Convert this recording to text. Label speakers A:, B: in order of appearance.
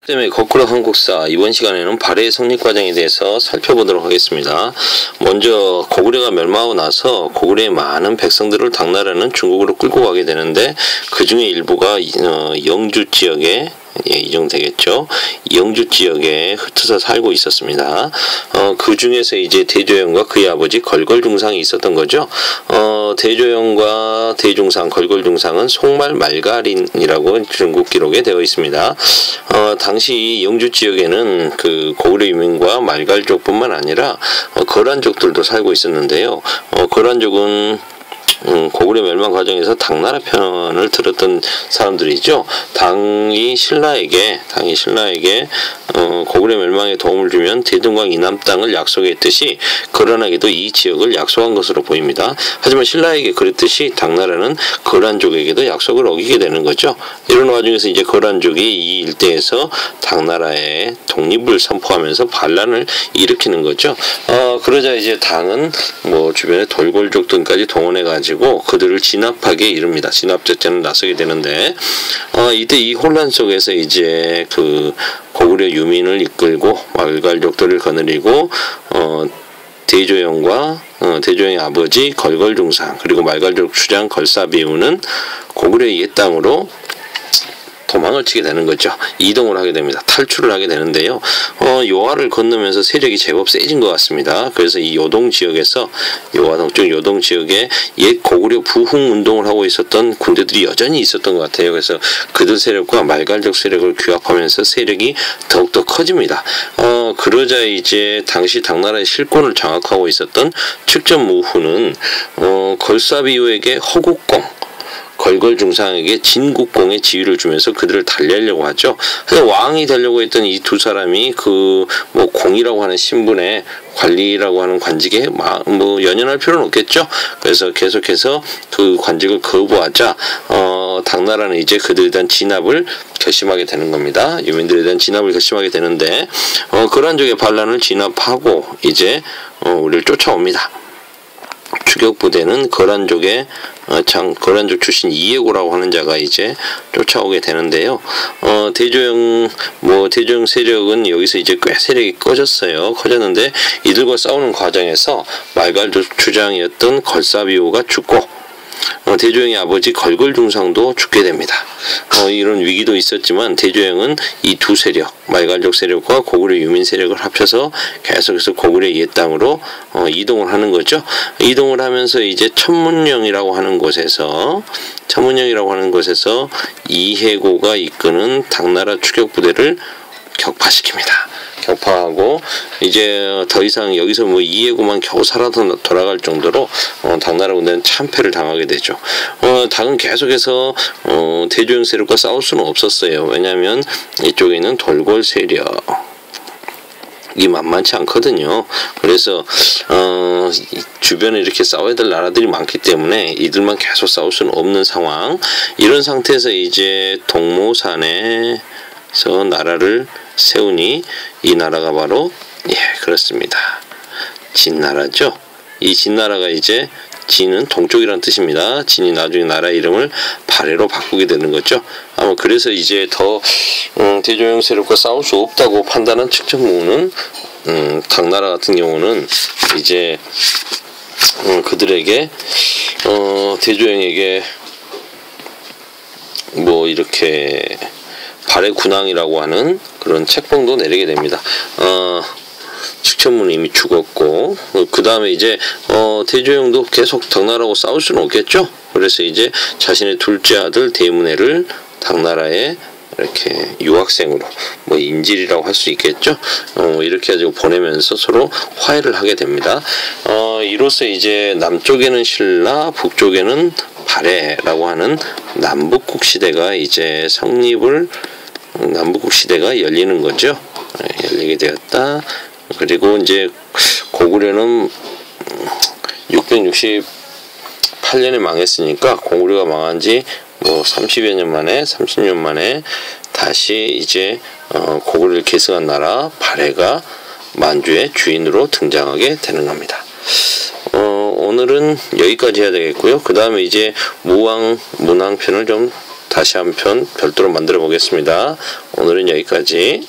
A: 때문에 거꾸로 한국사 이번 시간에는 발해의 성립 과정에 대해서 살펴보도록 하겠습니다. 먼저 고구려가 멸망하고 나서 고구려의 많은 백성들을 당나라는 중국으로 끌고 가게 되는데 그 중에 일부가 영주 지역에 이정되겠죠. 영주 지역에 흩어져 살고 있었습니다. 그 중에서 이제 대조영과 그의 아버지 걸걸중상이 있었던 거죠. 대조영과 대중상, 걸걸중상은 송말 말갈인이라고 중국 기록에 되어 있습니다. 당시 영주 지역에는 그 고구려 유민과 말갈족뿐만 아니라 거란족들도 살고 있었는데요. 거란족은 고구려 멸망 과정에서 당나라 편을 들었던 사람들이죠. 당이 신라에게 고구려 멸망에 도움을 주면 대동강 이남 땅을 약속했듯이 거란에게도 이 지역을 약속한 것으로 보입니다. 하지만 신라에게 그랬듯이 당나라는 거란족에게도 약속을 어기게 되는 거죠. 이런 와중에서 이제 거란족이 이 일대에서 당나라의 독립을 선포하면서 반란을 일으키는 거죠. 그러자 이제 당은 뭐 주변에 돌골족 등까지 동원해 가지고 그들을 진압하게 이릅니다. 진압작전을 나서게 되는데 이때 이 혼란 속에서 이제 그 고구려 유민을 이끌고 말갈족들을 거느리고 대조영과 대조영의 아버지 걸걸중상 그리고 말갈족 주장 걸사비우는 고구려의 옛 땅으로 도망을 치게 되는 거죠. 이동을 하게 됩니다. 탈출을 하게 되는데요. 요하를 건너면서 세력이 제법 세진 것 같습니다. 그래서 이 요동 지역에서 요하 동쪽 요동 지역에 옛 고구려 부흥 운동을 하고 있었던 군대들이 여전히 있었던 것 같아요. 그래서 그들 세력과 말갈족 세력을 규합하면서 세력이 더욱더 커집니다. 그러자 이제 당시 당나라의 실권을 장악하고 있었던 측전무후는 걸사비우에게 허국공 걸걸중상에게 진국공의 지위를 주면서 그들을 달래려고 하죠. 왕이 되려고 했던 이 두 사람이 그 뭐 공이라고 하는 신분의 관리라고 하는 관직에 뭐 연연할 필요는 없겠죠. 그래서 계속해서 그 관직을 거부하자 당나라는 이제 그들에 대한 진압을 결심하게 되는 겁니다. 유민들에 대한 진압을 결심하게 되는데 거란족의 반란을 진압하고 이제 우리를 쫓아옵니다. 추격 부대는 거란족의 거란족 출신 이해고라고 하는 자가 이제 쫓아오게 되는데요. 대조영 세력은 여기서 이제 꽤 세력이 커졌는데 이들과 싸우는 과정에서 말갈족 주장이었던 걸사비우가 죽고 대조영의 아버지 걸걸중상도 죽게 됩니다. 이런 위기도 있었지만 대조영은 이 두 세력, 말갈족 세력과 고구려 유민 세력을 합쳐서 계속해서 고구려의 옛 땅으로 이동을 하는 거죠. 이동을 하면서 이제 천문령이라고 하는 곳에서 이해고가 이끄는 당나라 추격 부대를 격파시킵니다. 격파하고 이제 더 이상 여기서 뭐 이해고만 겨우 살아서 돌아갈 정도로 당나라 군대는 참패를 당하게 되죠. 당은 계속해서 대조영 세력과 싸울 수는 없었어요. 왜냐하면 이쪽에 있는 돌골 세력이 만만치 않거든요. 그래서 주변에 이렇게 싸워야 될 나라들이 많기 때문에 이들만 계속 싸울 수는 없는 상황. 이런 상태에서 이제 동모산에서 나라를 세우니 이 나라가 바로 그렇습니다. 진나라죠. 이 진나라가 이제 진은 동쪽이라는 뜻입니다. 진이 나중에 나라 이름을 발해로 바꾸게 되는 거죠. 아마 그래서 이제 더 대조영 세력과 싸울 수 없다고 판단한 측정무는 당나라 같은 경우는 이제 그들에게 대조영에게 뭐 이렇게 발해 군왕이라고 하는 그런 책봉도 내리게 됩니다. 측천문은 이미 죽었고 그 다음에 이제 대조영도 계속 당나라하고 싸울 수는 없겠죠. 그래서 이제 자신의 둘째 아들 대문해를 당나라에 이렇게 유학생으로 뭐 인질이라고 할 수 있겠죠. 이렇게 가지고 보내면서 서로 화해를 하게 됩니다. 이로써 이제 남쪽에는 신라, 북쪽에는 발해라고 하는 남북국 시대가 이제 남북국 시대가 열리는 거죠. 열리게 되었다. 그리고 이제 고구려는 668년에 망했으니까 고구려가 망한 지 뭐 30년 만에 다시 이제 고구려를 계승한 나라 발해가 만주의 주인으로 등장하게 되는 겁니다. 오늘은 여기까지 해야 되겠고요. 그 다음에 이제 문왕편을 좀 다시 한편 별도로 만들어 보겠습니다. 오늘은 여기까지.